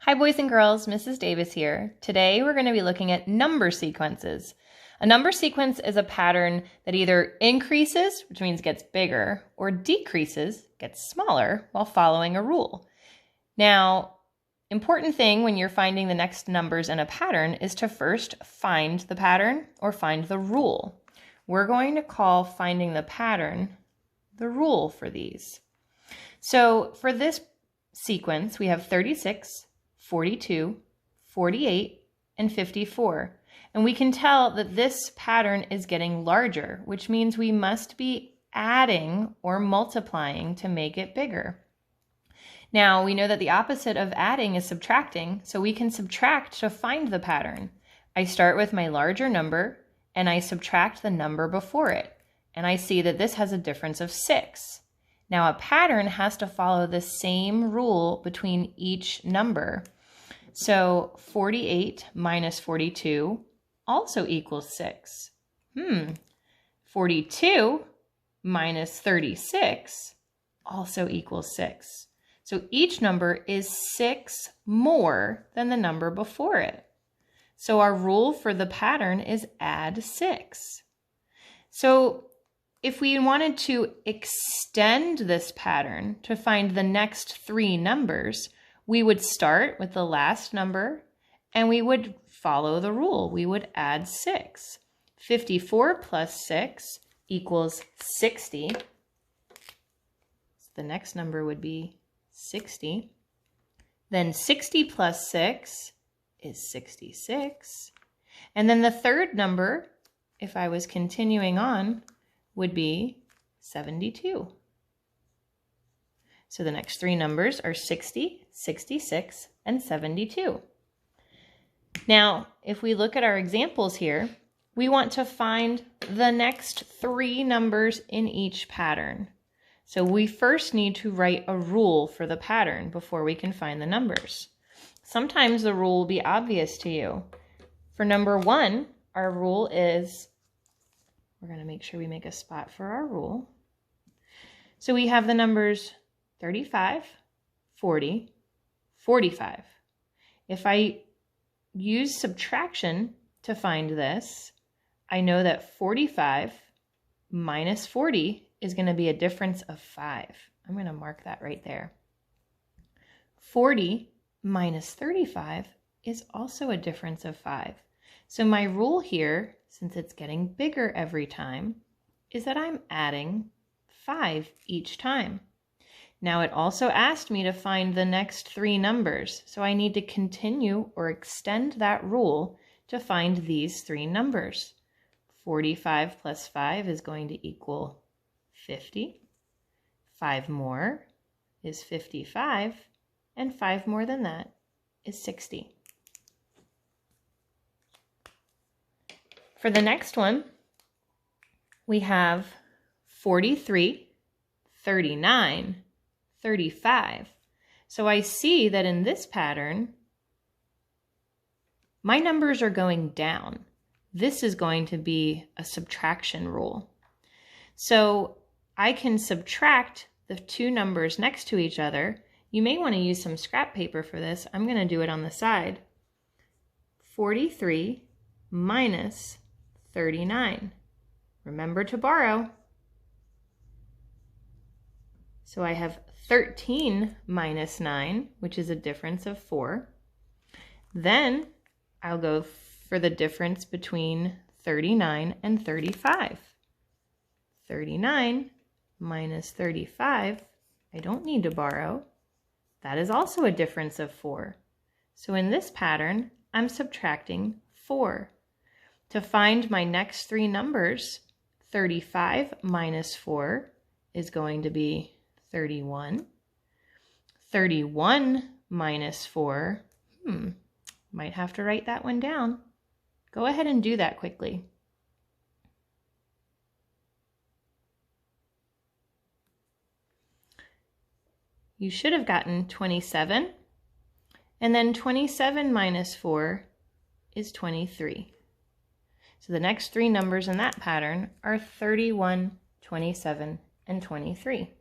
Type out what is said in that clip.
Hi boys and girls, Mrs. Davis here. Today we're going to be looking at number sequences. A number sequence is a pattern that either increases, which means gets bigger, or decreases, gets smaller, while following a rule. Now, important thing when you're finding the next numbers in a pattern is to first find the pattern or find the rule. We're going to call finding the pattern the rule for these. So for this sequence, we have 36, 42, 48, and 54. And we can tell that this pattern is getting larger, which means we must be adding or multiplying to make it bigger. Now, we know that the opposite of adding is subtracting, so we can subtract to find the pattern. I start with my larger number, and I subtract the number before it, and I see that this has a difference of 6. Now, a pattern has to follow the same rule between each number. So 48 minus 42 also equals 6. 42 minus 36 also equals 6. So each number is 6 more than the number before it. So our rule for the pattern is add 6. So if we wanted to extend this pattern to find the next 3 numbers, we would start with the last number and we would follow the rule. We would add 6. 54 plus 6 equals 60. So the next number would be 60. Then 60 plus 6 is 66. And then the third number, if I was continuing on, would be 72. So the next 3 numbers are 60, 66, and 72. Now, if we look at our examples here, we want to find the next 3 numbers in each pattern. So we first need to write a rule for the pattern before we can find the numbers. Sometimes the rule will be obvious to you. For number 1, our rule is, we're going to make sure we make a spot for our rule. So we have the numbers 35, 40, 45. If I use subtraction to find this, I know that 45 minus 40 is going to be a difference of 5. I'm going to mark that right there. 40 minus 35 is also a difference of 5. So my rule here, since it's getting bigger every time, is that I'm adding 5 each time. Now it also asked me to find the next 3 numbers, so I need to continue or extend that rule to find these 3 numbers. 45 plus 5 is going to equal 50. 5 more is 55, and 5 more than that is 60. For the next one, we have 43, 39, 35. So I see that in this pattern, my numbers are going down. This is going to be a subtraction rule. So I can subtract the 2 numbers next to each other. You may want to use some scrap paper for this. I'm going to do it on the side. 43 minus 39. Remember to borrow. So I have 13 minus 9, which is a difference of 4. Then I'll go for the difference between 39 and 35. 39 minus 35, I don't need to borrow. That is also a difference of 4. So in this pattern, I'm subtracting 4. To find my next 3 numbers, 35 minus 4 is going to be 31. 31 minus 4, might have to write that one down. Go ahead and do that quickly. You should have gotten 27, and then 27 minus 4 is 23. So the next 3 numbers in that pattern are 31, 27, and 23.